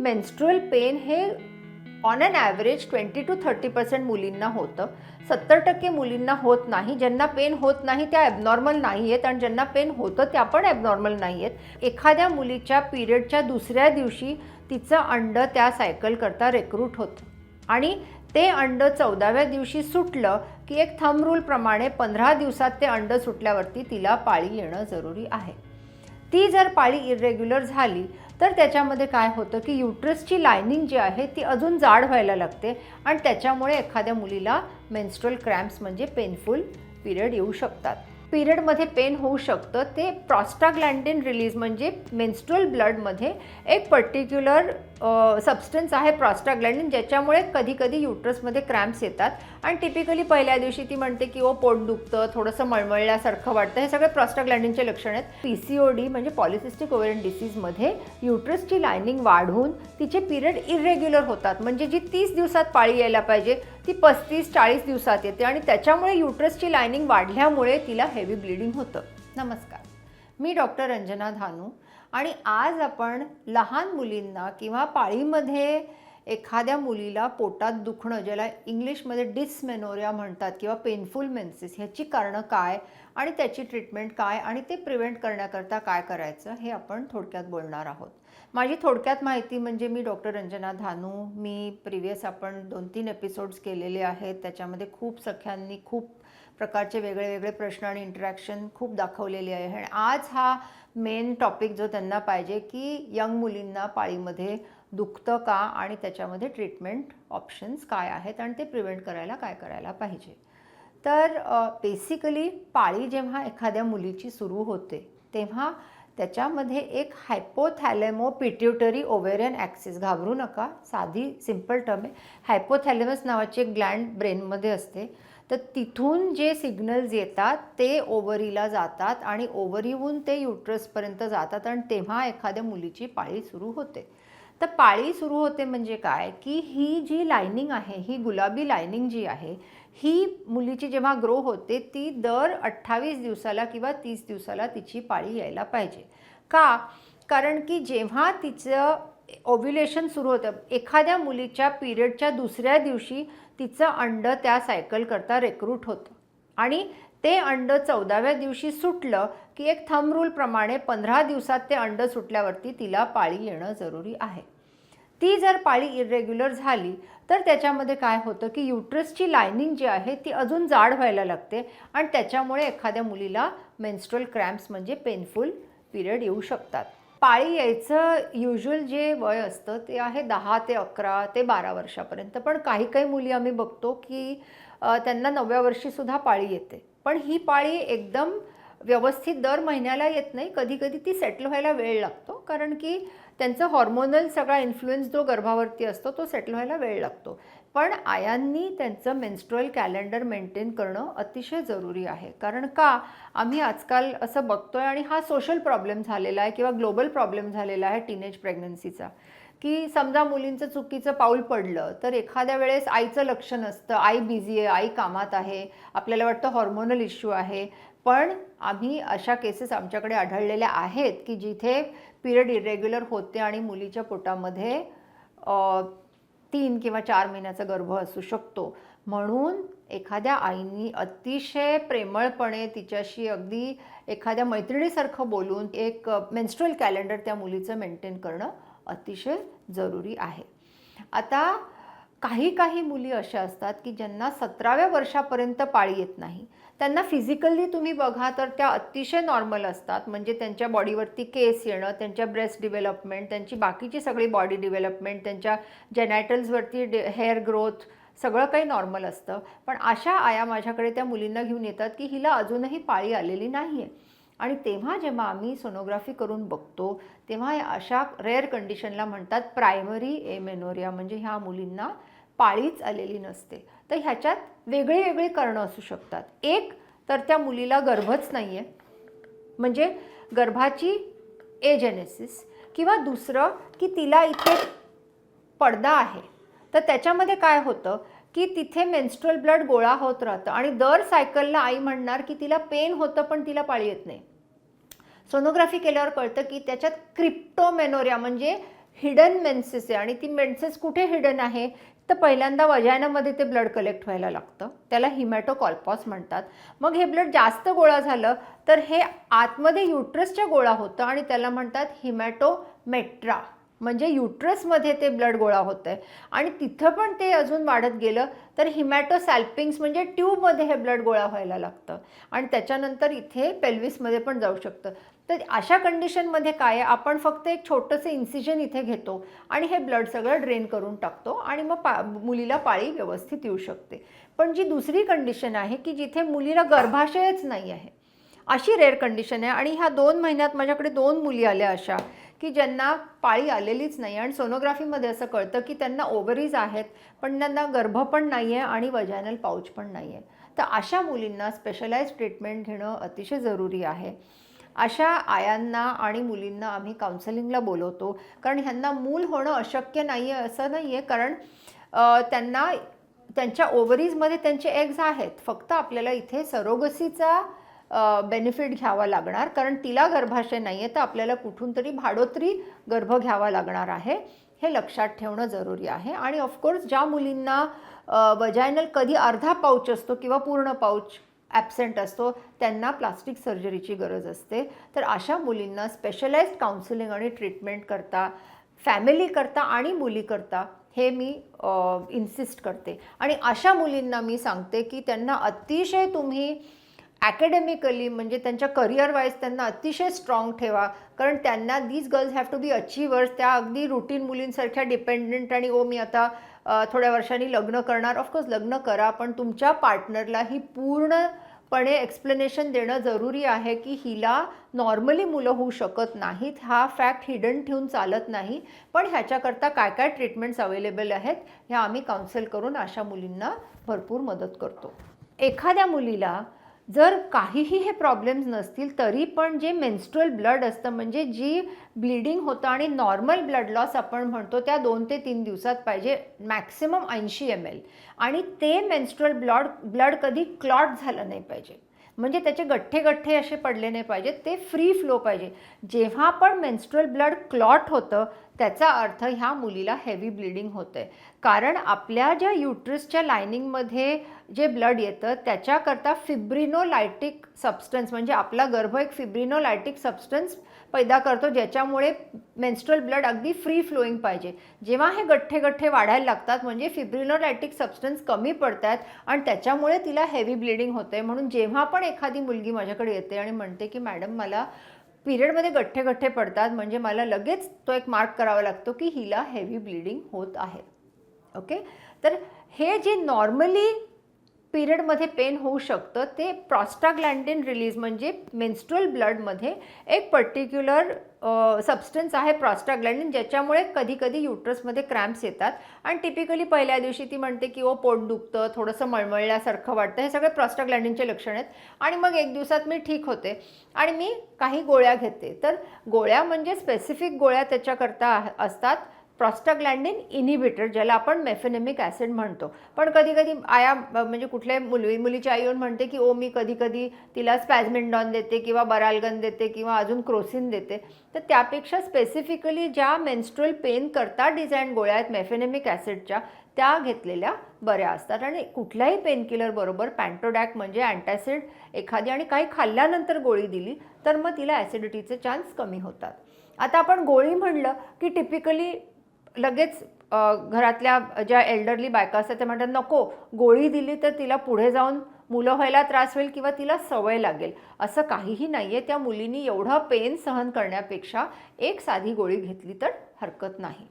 Menstrual pen हे on and average 20 to 30% मुलींना होतं. 70% मुलींना होत नाही. ज्यांना पेन होत नाही त्या ॲबनॉर्मल नाही आहेत आणि ज्यांना पेन होतं त्या पण ॲबनॉर्मल नाही आहेत. एखाद्या मुलीच्या पिरियडच्या दुसऱ्या दिवशी तिचं अंड त्या सायकल करता रिक्रूट होतं आणि ते अंड 14व्या दिवशी सुटलं की एक थंब रूलप्रमाणे 15 दिवसात ते अंड सुटल्यावरती तिला पाळी येणं जरुरी आहे. ती जर पाळी इरेग्युलर झाली तर त्याच्यामध्ये काय होतं की युट्रसची लायनिंग जी आहे ती अजून जाड व्हायला लागते आणि त्याच्यामुळे एखाद्या मुलीला मेन्स्ट्रुअल क्रॅम्प्स म्हणजे पेनफुल पिरियड येऊ शकतात. पिरियडमध्ये पेन होऊ शकतं ते प्रोस्टाग्लॅन्डिन रिलीज म्हणजे मेन्स्ट्रुअल ब्लडमध्ये एक पर्टिक्युलर सबस्टन्स आहे प्रोस्टाग्लॅन्डिन, ज्याच्यामुळे कधीकधी युट्रसमध्ये क्रॅम्प्स येतात आणि टिपिकली पहिल्या दिवशी ती म्हणते की पोट दुखतं, थोडंसं मळमळल्यासारखं वाटतं. हे सगळे प्रोस्टाग्लॅन्डिनचे लक्षण आहेत. PCOD म्हणजे पॉलिसिस्टिक ओव्हेरियन डिसीजमध्ये युट्रसची लायनिंग वाढून तिचे पिरियड इरेग्युलर होतात. म्हणजे जी 30 दिवसात पाळी यायला पाहिजे ती 35-40 दिवसात येते आणि त्याच्यामुळे युट्रसची लायनिंग वाढल्यामुळे तिला हेवी ब्लिडिंग होतं. नमस्कार, मी डॉक्टर रंजना धानू आणि आज आपण लहान मुलींना किंवा पाळीमध्ये एखाद्या मुलीला पोटात दुखणं, ज्याला इंग्लिशमध्ये डिस्मेनोरिया म्हणतात किंवा पेनफुल मेन्सेस, ह्याची कारणं काय आणि त्याची ट्रीटमेंट काय आणि ते प्रिव्हेंट करण्याकरता काय करायचं हे आपण थोडक्यात बोलणार आहोत. माझी थोडक्यात माहिती म्हणजे मी डॉक्टर रंजना धानू. मी प्रिव्हियस आपण 2-3 एपिसोड्स केलेले आहेत. त्याच्यामध्ये खूप सख्यांनी खूप प्रकारचे वेगळे प्रश्न आणि इंटरॅक्शन खूप दाखवलेले आहे आणि आज हा मेन टॉपिक जो त्यांना पाहिजे की यंग मुलींना पाळीमध्ये दुखतं का आणि त्याच्यामध्ये ट्रीटमेंट ऑप्शन्स काय आहेत आणि ते प्रिव्हेंट करायला काय करायला पाहिजे. तर बेसिकली पाळी जेव्हा एखाद्या मुलीची सुरू होते तेव्हा त्याच्यामध्ये एक हायपोथॅलेमो पिट्युटरी ओव्हेरियन ॲक्सिस, घाबरू नका, साधी सिम्पल टर्म आहे. हायपोथॅलेमस नावाची एक ग्लँड ब्रेनमध्ये असते. तर तिथून जे सिग्नल्स येतात ते ओव्हरीला जातात आणि ओव्हरीहून ते युट्रसपर्यंत जातात आणि तेव्हा एखाद्या मुलीची पाळी सुरू होते. तर पाळी सुरू होते म्हणजे काय की ही जी लायनिंग आहे, ही गुलाबी लायनिंग जी आहे, ही मुलीची जेव्हा ग्रो होते ती दर 28 दिवसाला किंवा 30 दिवसाला तिची पाळी यायला पाहिजे. का? कारण की जेव्हा तिचं ओव्ह्युलेशन सुरू होतं, एखाद्या मुलीच्या पिरियडच्या दुसऱ्या दिवशी तिचं अंड त्या सायकल करता रिक्रूट होतं आणि ते अंड 14व्या दिवशी सुटलं की एक थंब रूलप्रमाणे 15 दिवसात ते अंड सुटल्यावरती तिला पाळी येणं जरुरी आहे. ती जर पाळी इरेग्युलर झाली तर त्याच्यामध्ये काय होतं की युट्रसची लायनिंग जी आहे ती अजून जाड व्हायला लागते आणि त्याच्यामुळे एखाद्या मुलीला मेन्स्ट्रुअल क्रॅम्प्स म्हणजे पेनफुल पिरियड येऊ शकतात. पाळी यायचं युज्युअल जे वय असतं ते आहे 10 ते 11 ते 12 वर्षापर्यंत. पण काही मुली आम्ही बघतो की त्यांना 9व्या वर्षीसुद्धा पाळी येते. पण ही पाळी एकदम व्यवस्थित दर महिन्याला येत नाही. कधीकधी ती सेटल व्हायला वेळ लागतो कारण की त्यांचं हॉर्मोनल सगळा इन्फ्लुएन्स जो गर्भावरती असतो तो सेटल व्हायला वेळ लागतो. पण आयांनी त्यांचं मेन्स्ट्रुअल कॅलेंडर मेंटेन करणं अतिशय जरुरी आहे. कारण का? आम्ही आजकाल असं बघतोय आणि हा सोशल प्रॉब्लेम झालेला आहे किंवा ग्लोबल प्रॉब्लेम झालेला आहे टीनेज प्रेग्नन्सीचा, की समजा मुलींचं चुकीचं पाऊल पडलं तर एखाद्या वेळेस आईचं लक्ष नसतं, आई बिझी आहे, आई कामात आहे, आपल्याला वाटतं हॉर्मोनल इश्यू आहे. पण आम्ही अशा केसेस आमच्याकडे आढळलेल्या आहेत की जिथे पिरियड इरेग्युलर होते आणि मुलीच्या पोटामध्ये 3 किंवा 4 महिन्याचा गर्भ असू शकतो. म्हणून एखाद्या आईनी अतिशय प्रेमळपणे तिच्याशी अगदी एखाद्या मैत्रिणीसारखं बोलून एक मेन्स्ट्रुअल कॅलेंडर त्या मुलीचं मेंटेन करणं अतिशय जरुरी आहे. आता काही मुली अशा असतात की ज्यांना 17व्या वर्षापर्यंत पाळी येत नाही. त्यांना फिजिकली तुम्ही बघा तर त्या अतिशय नॉर्मल असतात. म्हणजे त्यांच्या बॉडीवरती केस येणं, त्यांच्या ब्रेस्ट डेव्हलपमेंट, त्यांची बाकीची सगळी बॉडी डेव्हलपमेंट, त्यांच्या जेनायटल्सवरती हेअर ग्रोथ सगळं काही नॉर्मल असतं. पण अशा आया माझ्याकडे त्या मुलींना घेऊन येतात की हिला अजूनही पाळी आलेली नाही आहे आणि तेव्हा जेव्हा आम्ही सोनोग्राफी करून बघतो तेव्हा अशा रेअर कंडिशनला म्हणतात प्रायमरी एमेनोरिया, म्हणजे ह्या मुलींना पाळीच आलेली नसते. तर ह्याच्यात वेगळी कारणं असू शकतात. एक तर त्या मुलीला गर्भच नाही आहे, म्हणजे गर्भाची एजेनेसिस, किंवा दुसरं की तिला इथे पडदा आहे. तर त्याच्यामध्ये काय होतं की तिथे मेन्स्ट्रुअल ब्लड गोळा होत राहतं आणि दर सायकलला आई म्हणणार की तिला पेन होतं पण तिला पाळी येत नाही. सोनोग्राफी केल्यावर कळतं की त्याच्यात क्रिप्टोमेनोरिया म्हणजे हिडन मेन्सेस आहे आणि ती मेन्सेस कुठे हिडन आहे तर पहिल्यांदा वजायनामध्ये ते ब्लड कलेक्ट व्हायला लागतं, त्याला हिमॅटोकॉल्पॉस म्हणतात. मग हे ब्लड जास्त गोळा झालं तर हे आतमध्ये युट्रसच्या गोळा होतं आणि त्याला म्हणतात हिमॅटोमेट्रा, म्हणजे युट्रसमध्ये ते ब्लड गोळा होतं आहे आणि तिथं पण ते अजून वाढत गेलं तर हिमॅटोसॅल्पिंग्स म्हणजे ट्यूबमध्ये हे ब्लड गोळा व्हायला लागतं आणि त्याच्यानंतर इथे पेल्विसमध्ये पण जाऊ शकतं. तर अशा कंडिशनमध्ये काय आहे, आपण फक्त एक छोटंसं इन्सिजन इथे घेतो आणि हे ब्लड सगळं ड्रेन करून टाकतो आणि मग मुलीला पाळी व्यवस्थित येऊ शकते. पण जी दुसरी कंडिशन आहे की जिथे मुलीला गर्भाशयच नाही आहे, अशी रेअर कंडिशन आहे आणि ह्या 2 महिन्यात माझ्याकडे 2 मुली आल्या अशा की ज्यांना पाळी आलेलीच नाही आणि सोनोग्राफीमध्ये असं कळतं की त्यांना ओव्हरीज आहेत पण त्यांना गर्भ पण नाही आहे आणि वजायनल पाऊच पण नाही आहे. तर अशा मुलींना स्पेशलाइज्ड ट्रीटमेंट घेणं अतिशय जरुरी आहे. अशा आयांना आणि मुलींना आम्ही काउन्सिलिंगला बोलवतो कारण ह्यांना मूल होणं अशक्य नाही आहे असं नाही आहे, कारण त्यांना त्यांच्या ओव्हरीजमध्ये त्यांचे एग्ज आहेत, फक्त आपल्याला इथे सरोगसीचा बेनिफिट घ्यावा लागणार कारण तिला गर्भाशय नाही आहे तर आपल्याला कुठून तरी भाडोत्री गर्भ घ्यावा लागणार आहे, हे लक्षात ठेवणं जरुरी आहे. आणि ऑफकोर्स ज्या मुलींना वजायनल कधी अर्धा पाऊच असतो किंवा पूर्ण पाऊच ॲब्सेंट असतो त्यांना प्लास्टिक सर्जरीची गरज असते. तर अशा मुलींना स्पेशलाइज्ड काउन्सिलिंग आणि ट्रीटमेंट करता, फॅमिली करता आणि मुली करता हे मी इन्सिस्ट करते. आणि अशा मुलींना मी सांगते की त्यांना अतिशय तुम्ही ॲकॅडमिकली म्हणजे त्यांच्या करिअर वाईज त्यांना अतिशय स्ट्रॉंग ठेवा कारण त्यांना these girls have to be achievers. त्या अगदी रुटीन मुलींसारख्या डिपेंडंट आणि मी आता थोड्या वर्षांनी लग्न करणार, ऑफकोर्स लग्न करा पण तुमच्या पार्टनरला ही पूर्णपणे एक्सप्लेनेशन देणं जरुरी आहे की हिला नॉर्मली मुलं होऊ शकत नाहीत, हा फॅक्ट हिडन ठेवून चालत नाही. पण ह्याच्याकरता काय काय ट्रीटमेंट्स अवेलेबल आहेत ह्या आम्ही काउन्सिल करून अशा मुलींना भरपूर मदत करतो. एखाद्या मुलीला जर काहीही हे प्रॉब्लेम्स नसतील तरी पण जे मेन्स्ट्रुअल ब्लड असतं म्हणजे जी ब्लिडिंग होतं आणि नॉर्मल ब्लड लॉस आपण म्हणतो त्या 2 ते 3 दिवसात पाहिजे, मॅक्सिमम 80 ml. आणि ते मेन्स्ट्रुअल ब्लड कधी क्लॉट झालं नाही पाहिजे, म्हणजे त्याचे गठ्ठे गठ्ठे असे पडले नाही पाहिजेत, ते फ्री फ्लो पाहिजे. जेव्हा पण मेन्स्ट्रुअल ब्लड क्लॉट होतं त्याचा अर्थ ह्या मुलीला हेवी ब्लिडिंग होतं आहे, कारण आपल्या ज्या युट्रसच्या लायनिंगमध्ये जे ब्लड येतं त्याच्याकरता फिब्रिनोलायटिक सबस्टन्स म्हणजे आपला गर्भ एक फिब्रिनोलायटिक सबस्टन्स पैदा करतो ज्याच्यामुळे मेन्स्ट्रुअल ब्लड अगदी फ्री फ्लोईंग पाहिजे. जेव्हा हे गठ्ठे गठ्ठे वाढायला लागतात म्हणजे फिब्रिनोलायटिक सबस्टन्स कमी पडतात आणि त्याच्यामुळे तिला हेवी ब्लिडिंग होते. म्हणून जेव्हा पण एखादी मुलगी माझ्याकडे येते आणि म्हणते की मॅडम मला पिरियडमध्ये गठ्ठे गठ्ठे पडतात म्हणजे मला लगेच तो एक मार्क करावा लागतो की हिला हेवी ब्लिडिंग होत आहे. ओके, तर हे जे नॉर्मली पिरियडमध्ये पेन होऊ शकतं ते प्रॉस्टाग्लॅन्डिन रिलीज म्हणजे मेन्स्ट्रुअल ब्लडमध्ये एक पर्टिक्युलर सबस्टन्स आहे प्रॉस्टाग्लॅन्डिन ज्याच्यामुळे कधी कधी युट्रसमध्ये क्रॅम्प्स येतात आणि टिपिकली पहिल्या दिवशी ती म्हणते की पोट दुखतं, थोडंसं मळमळल्यासारखं वाटतं, हे सगळे प्रॉस्टाग्लॅन्डिनचे लक्षण आहेत. आणि मग 1 दिवसात मी ठीक होते आणि मी काही गोळ्या घेते. तर गोळ्या म्हणजे स्पेसिफिक गोळ्या त्याच्याकरता असतात, प्रॉस्टाग्लॅन्डिन इनिबिटर ज्याला आपण मेफेनेमिक ॲसिड म्हणतो. पण कधी कधी आया म्हणजे कुठल्याही मुलीची आई येऊन म्हणते की मी कधी कधी तिला स्पॅझमिंडॉन देते किंवा बरालगन देते किंवा अजून क्रोसिन देते. तर त्यापेक्षा स्पेसिफिकली ज्या मेन्स्ट्रुअल पेन करता डिझाईन गोळ्या आहेत मेफेनेमिक ॲसिडच्या त्या घेतलेल्या बऱ्या असतात. आणि कुठल्याही पेनकिलर बरोबर पॅन्टोडॅक म्हणजे अँटॅसिड एखादी आणि काही खाल्ल्यानंतर गोळी दिली तर मग तिला ॲसिडिटीचे चान्स कमी होतात. आता आपण गोळी म्हणलं की टिपिकली लगेच घरातल्या ज्या एल्डरली बायका असतात ते म्हणतात नको, गोळी दिली तर तिला पुढे जाऊन मुलं व्हायला त्रास होईल किंवा तिला सवय लागेल. असं काहीही नाही आहे. त्या मुलींनी एवढं पेन सहन करण्यापेक्षा एक साधी गोळी घेतली तर हरकत नाही.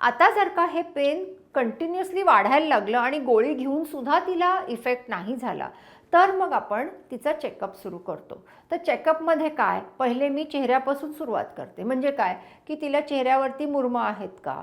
आता जर का हे पेन कंटिन्युअसली वाढायला लागलं आणि गोळी घेऊन सुद्धा तिला इफेक्ट नाही झाला तर मग आपण तिचा चेकअप सुरू करतो. तर चेकअपमध्ये काय, पहिले मी चेहऱ्यापासून सुरुवात करते. म्हणजे काय की तिला चेहऱ्यावरती मुरुमं आहेत का,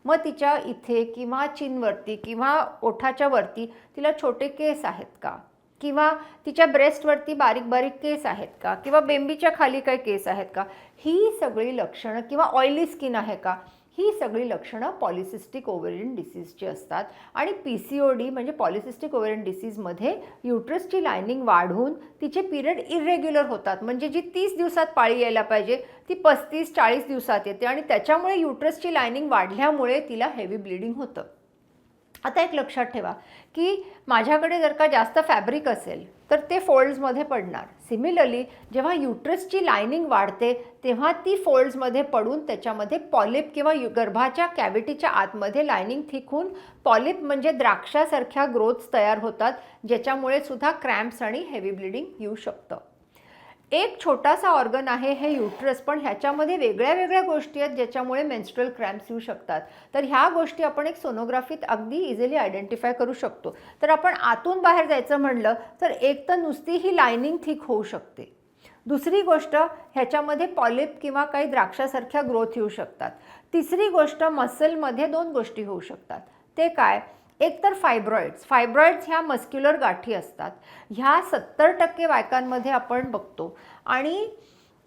मग तिच्या इथे किंवा चिनवरती किंवा ओठाच्या वरती तिला छोटे केस आहेत का, किंवा तिच्या ब्रेस्टवरती बारीक बारीक केस आहेत का, किंवा बेंबीच्या खाली काही केस आहेत का, ही सगळी लक्षणं, किंवा ऑइली स्किन आहे का, ही सगळी लक्षणं पॉलिसिस्टिक ओव्हेरियन डिसीजची असतात. आणि PCOD म्हणजे पॉलिसिस्टिक ओव्हेरियन डिसीजमध्ये युट्रसची लायनिंग वाढून तिचे पिरियड इरेग्युलर होतात. म्हणजे जी 30 दिवसात पाळी यायला पाहिजे ती 35-40 दिवसात येते आणि त्याच्यामुळे युट्रसची लायनिंग वाढल्यामुळे तिला हेवी ब्लिडिंग होतं. आता एक लक्षात ठेवा की माझ्याकडे जर का जास्त फॅब्रिक असेल तर ते फोल्ड्समध्ये पडणार. सिमिलरली जेव्हा युट्रसची लायनिंग वाढते तेव्हा ती फोल्ड्समध्ये पडून त्याच्यामध्ये पॉलिप किंवा गर्भाच्या कॅव्हिटीच्या आतमध्ये लायनिंग थिक होऊन पॉलिप म्हणजे द्राक्षासारख्या ग्रोथ्स तयार होतात, ज्याच्यामुळे सुद्धा क्रॅम्प्स आणि हेवी ब्लिडिंग येऊ शकतं. एक छोटासा ऑर्गन आहे हे युट्रस, पण ह्याच्यामध्ये वेगळ्या वेगळ्या गोष्टी आहेत ज्याच्यामुळे मेन्स्ट्रुअल क्रॅम्प्स येऊ शकतात. तर ह्या गोष्टी आपण एक सोनोग्राफीत अगदी इझिली आयडेंटिफाय करू शकतो. तर आपण आतून बाहेर जायचं म्हणलं तर एक तर नुसती ही लायनिंग थिक होऊ शकते. दुसरी गोष्ट ह्याच्यामध्ये पॉलिप किंवा काही द्राक्षासारख्या ग्रोथ येऊ शकतात. तिसरी गोष्ट मसलमध्ये 2 गोष्टी होऊ शकतात. ते काय? एक तर फायब्रॉइड्स ह्या मस्क्युलर गाठी असतात. ह्या 70% बायकांमध्ये आपण बघतो आणि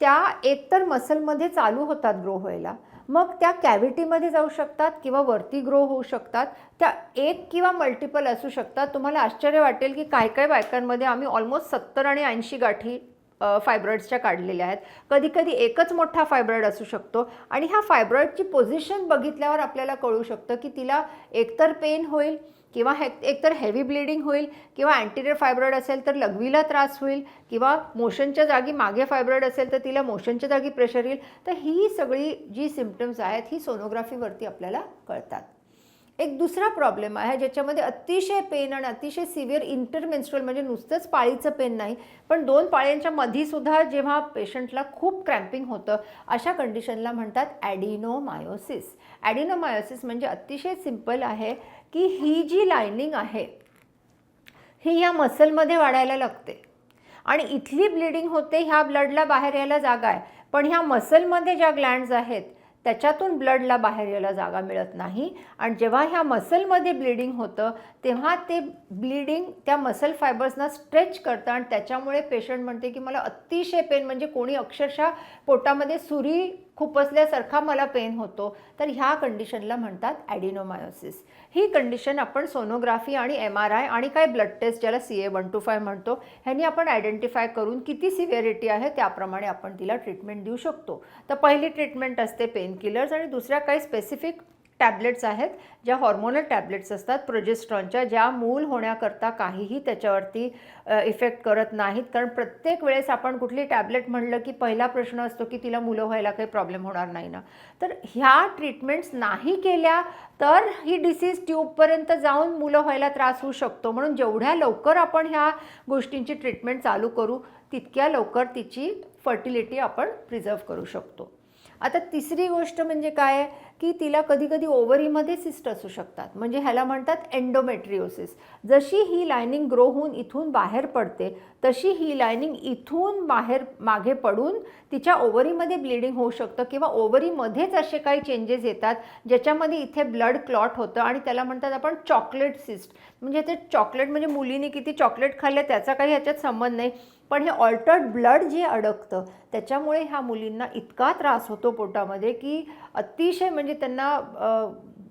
त्या एकतर मसलमध्ये चालू होतात ग्रो व्हायला, मग त्या कॅव्हिटीमध्ये जाऊ शकतात किंवा वरती ग्रो होऊ शकतात. त्या एक किंवा मल्टिपल असू शकतात. तुम्हाला आश्चर्य वाटेल की काही काही बायकांमध्ये आम्ही ऑलमोस्ट 70 आणि 80 गाठी फायब्रॉइड्सच्या काढलेल्या आहेत. कधी कधी एकच मोठा फायब्रॉइड असू शकतो आणि ह्या फायब्रॉइडची पोझिशन बघितल्यावर आपल्याला कळू शकतं की तिला एकतर पेन होईल किंवा एकतर हेवी ब्लिडिंग होईल किंवा अँटिरियर फायब्रॉइड असेल तर लघवीला त्रास होईल किंवा मोशनच्या जागी मागे फायब्रॉइड असेल तर तिला मोशनच्या जागी प्रेशर येईल. तर ही सगळी जी सिम्पटम्स आहेत ही सोनोग्राफीवरती आपल्याला कळतात. एक दुसरा प्रॉब्लेम आहे ज्याच्यामध्ये अतिशय पेन आणि अतिशय सिव्हिअर इंटरमेन्स्ट्रुअल म्हणजे नुसतंच पाळीचं पेन नाही, पण 2 पाळ्यांच्या मधीसुद्धा जेव्हा पेशंटला खूप क्रॅम्पिंग होतं अशा कंडिशनला म्हणतात ॲडिनोमायोसिस. ॲडिनोमायोसिस म्हणजे अतिशय सिंपल आहे की ही जी लायनिंग आहे ही या मसलमध्ये वाढायला लागते आणि इथली ब्लिडिंग होते, ह्या ब्लडला बाहेर यायला जागा आहे, पण ह्या मसलमध्ये ज्या ग्लँड्स आहेत त्याच्यातून ब्लडला बाहेर यायला जागा मिळत नाही आणि जेव्हा ह्या मसलमध्ये ब्लिडिंग होतं तेव्हा ते ब्लिडिंग त्या मसल फायबर्सना स्ट्रेच करतं आणि त्याच्यामुळे पेशंट म्हणते की मला अतिशय पेन, म्हणजे कोणी अक्षरशः पोटामध्ये सुरी खुपसल्यासारखा मला पेन होतो. तर ह्या कंडिशनला म्हणतात ॲडिनोमायोसिस. ही कंडिशन आपण सोनोग्राफी आणि MRI आणि काय ब्लड टेस्ट ज्याला CA-125 म्हणतो ह्यांनी आपण आयडेंटिफाय करून किती सिव्हिअरिटी आहे त्याप्रमाणे आपण तिला ट्रीटमेंट देऊ शकतो. तर पहिली ट्रीटमेंट असते पेन किलर्स आणि दुसऱ्या काही स्पेसिफिक टॅब्लेट्स आहेत ज्या हॉर्मोनल टॅब्लेट्स असतात प्रोजेस्ट्रॉनच्या, ज्या मूल होण्याकरता काहीही त्याच्यावरती इफेक्ट करत नाहीत. कारण प्रत्येक वेळेस आपण कुठली टॅब्लेट म्हणलं की पहिला प्रश्न असतो की तिला मुलं व्हायला काही प्रॉब्लेम होणार नाही ना. तर ह्या ट्रीटमेंट्स नाही केल्या तर ही डिसीज ट्यूबपर्यंत जाऊन मुलं व्हायला त्रास होऊ शकतो. म्हणून जेवढ्या लवकर आपण ह्या गोष्टींची ट्रीटमेंट चालू करू तितक्या लवकर तिची फर्टिलिटी आपण प्रिझर्व करू शकतो. आता तिसरी गोष्ट म्हणजे काय आहे की तिला कधी कधी ओव्हरीमध्ये सिस्ट असू शकतात, म्हणजे ह्याला म्हणतात एंडोमेट्रिओसिस. जशी ही लायनिंग ग्रो होऊन इथून बाहेर पडते तशी ही लायनिंग इथून बाहेर मागे पडून तिच्या ओव्हरीमध्ये ब्लिडिंग होऊ शकतं किंवा ओव्हरीमध्येच असे काही चेंजेस येतात ज्याच्यामध्ये इथे ब्लड क्लॉट होतं आणि त्याला म्हणतात आपण चॉकलेट सिस्ट. म्हणजे ते चॉकलेट म्हणजे मुलीने किती चॉकलेट खाल्ले त्याचा काही ह्याच्यात संबंध नाही, पण हे ऑल्टर्ड ब्लड जे अडकतं त्याच्यामुळे ह्या मुलींना इतका त्रास होतो पोटामध्ये की अतिशय म्हणजे त्यांना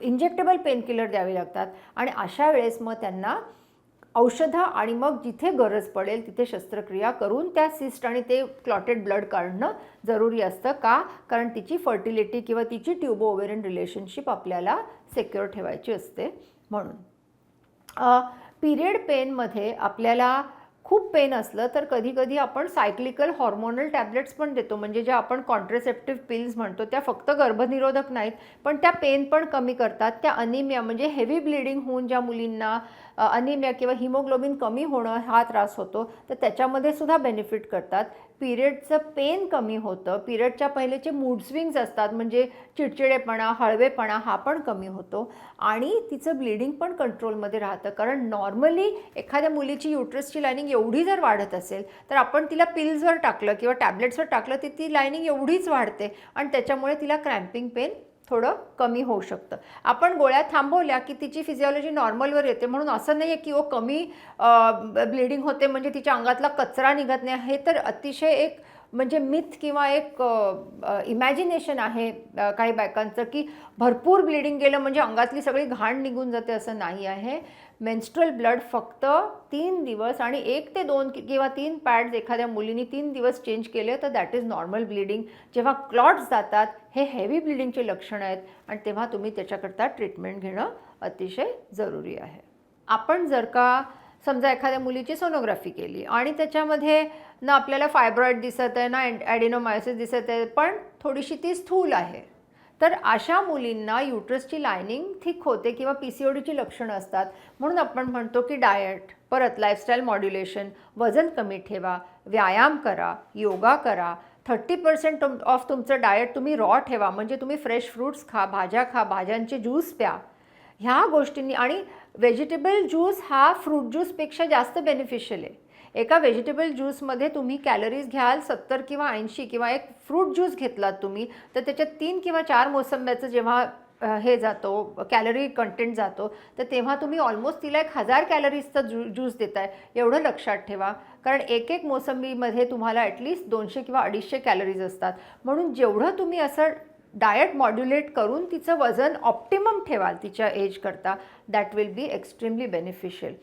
इंजेक्टेबल पेनकिलर द्यावे लागतात आणि अशा वेळेस मग त्यांना औषधं आणि मग जिथे गरज पडेल तिथे शस्त्रक्रिया करून त्या सिस्ट आणि ते क्लॉटेड ब्लड काढणं जरुरी असतं. का? कारण तिची फर्टिलिटी किंवा तिची ट्यूबो ओव्हेरियन रिलेशनशिप आपल्याला सिक्युअर ठेवायची असते. म्हणून पिरियड पेनमध्ये आपल्याला खूप पेन असलं तर कधी कधी आपण सायक्लिकल हॉर्मोनल टॅब्लेट्स पण देतो, म्हणजे ज्या आपण कॉन्ट्रासेप्टिव्ह पिल्स म्हणतो. त्या फक्त गर्भनिरोधक नाहीत पण त्या पेन पण कमी करतात. त्या अनिमिया म्हणजे हेवी ब्लिडिंग होऊन ज्या मुलींना अनिमिया किंवा हिमोग्लोबिन कमी होणं हा त्रास होतो तर त्याच्यामध्ये सुद्धा बेनिफिट करतात. पिरियडचं पेन कमी होतं, पिरियडच्या पहिलेचे मूड स्विंग्स असतात म्हणजे चिडचिडेपणा हळवेपणा हा पण कमी होतो आणि तिचं ब्लिडिंग पण कंट्रोलमध्ये राहतं. कारण नॉर्मली एखाद्या मुलीची युट्रसची लायनिंग एवढी जर वाढत असेल तर आपण तिला पिल्सवर टाकलं किंवा टॅब्लेट्सवर टाकलं तर ती लायनिंग एवढीच वाढते आणि त्याच्यामुळे तिला क्रॅम्पिंग पेन थोडं कमी होऊ शकतं. आपण गोळ्या थांबवल्या की तिची फिजिओलॉजी नॉर्मलवर येते. म्हणून असं नाही आहे की कमी ब्लिडिंग होते म्हणजे तिच्या अंगातला कचरा निघत नाही. हे तर अतिशय एक म्हणजे मिथ किंवा एक इमॅजिनेशन आहे काही बायकांचं की भरपूर ब्लिडिंग गेलं म्हणजे अंगातली सगळी घाण निघून जाते, असं नाही आहे. मेन्स्ट्रुअल ब्लड फक्त 3 दिवस आणि 1 ते 2 किंवा 3 पॅड्स एखाद्या मुलीने 3 दिवस चेंज केले तर दॅट इज नॉर्मल ब्लिडिंग. जेव्हा क्लॉट्स जातात हे हेवी ब्लिडिंगचे लक्षणं आहेत आणि तेव्हा तुम्ही त्याच्याकरता ट्रीटमेंट घेणं अतिशय जरुरी आहे. आपण जर का समजा एखाद्या मुलीची सोनोग्राफी केली आणि त्याच्यामध्ये ना आपल्याला फायब्रॉइड दिसत आहे ना ॲडिनोमायोसिस दिसत आहे, पण थोडीशी ती स्थूल आहे, तर अशा मुलींना युट्रसची लायनिंग थिक होते किंवा PCODची लक्षणं असतात. म्हणून आपण म्हणतो की डाएट, परत लाईफस्टाईल मॉड्युलेशन, वजन कमी ठेवा, व्यायाम करा, योगा करा, 30% ऑफ तुमचं डाएट तुम्ही रॉ ठेवा, म्हणजे तुम्ही फ्रेश फ्रूट्स खा, भाज्या खा, भाज्यांचे ज्यूस प्या. ह्या गोष्टींनी आणि व्हेजिटेबल ज्यूस हा फ्रूट ज्यूसपेक्षा जास्त बेनिफिशियल आहे. एका व्हेजिटेबल ज्यूसमध्ये तुम्ही कॅलरीज घ्याल 70 किंवा 80 किंवा एक फ्रूट ज्यूस घेतलात तुम्ही तर त्याच्यात 3 किंवा 4 मोसंब्याचं जेव्हा हे जातो कॅलरी कंटेंट जातो तर तेव्हा तुम्ही ऑलमोस्ट तिला 1000 कॅलरीजचा ज्यूस देताय, एवढं लक्षात ठेवा. कारण एक मोसंबीमध्ये तुम्हाला ॲटलिस्ट 200 किंवा 250 कॅलरीज असतात. म्हणून जेवढं तुम्ही असं डाएट मॉड्युलेट करून तिचं वजन ऑप्टिमम ठेवाल तिच्या एजकरता, that will be extremely beneficial.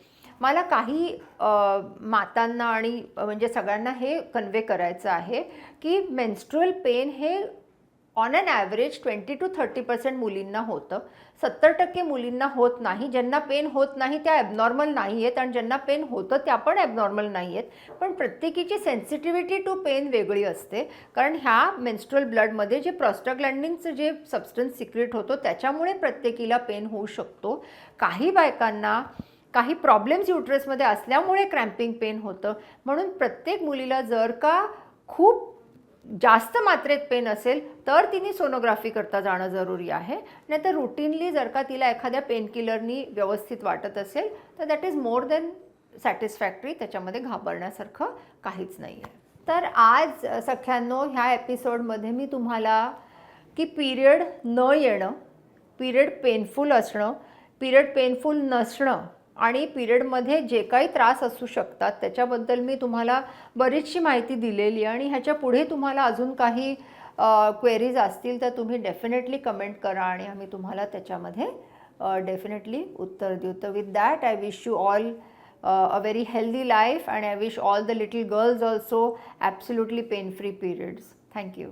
मला काही मातांना आणि म्हणजे सगळ्यांना हे कन्वे करायचं आहे की मेन्स्ट्रुअल पेन हे ऑन ॲन ॲव्हरेज 20 to 30% मुलींना होतं. 70% मुलींना होत नाही. ज्यांना पेन होत नाही त्या ॲबनॉर्मल नाही आहेत आणि ज्यांना पेन होतं त्या पण ॲबनॉर्मल नाही आहेत. पण प्रत्येकीची सेन्सिटिव्हिटी टू पेन वेगळी असते, कारण ह्या मेन्स्ट्रुअल ब्लडमध्ये जे प्रोस्टाग्लॅन्डिनचं जे सबस्टन्स सिक्रेट होतो त्याच्यामुळे प्रत्येकीला पेन होऊ शकतो. काही बायकांना काही प्रॉब्लेम्स युट्रसमध्ये असल्यामुळे क्रॅम्पिंग पेन होतं. म्हणून प्रत्येक मुलीला जर का खूप जास्त मात्रेत पेन असेल तर तिने सोनोग्राफी करता जाणं जरुरी आहे. नाहीतर रुटीनली जर का तिला एखाद्या पेनकिलरनी व्यवस्थित वाटत असेल तर that is more than satisfactory. त्याच्यामध्ये घाबरण्यासारखं काहीच नाही आहे. तर आज सख्यांनो ह्या एपिसोडमध्ये मी तुम्हाला की पिरियड न येणं, पिरियड पेनफुल असणं, पिरियड पेनफुल नसणं आणि पिरियडमध्ये जे काही त्रास असू शकतात त्याच्याबद्दल मी तुम्हाला बरीचशी माहिती दिलेली आहे. आणि ह्याच्या पुढे तुम्हाला अजून काही क्वेरीज असतील तर तुम्ही डेफिनेटली कमेंट करा आणि आम्ही तुम्हाला त्याच्यामध्ये डेफिनेटली उत्तर देऊ. तर with that I wish you all a very healthy life and I wish all the little girls also absolutely pain free periods. Thank you.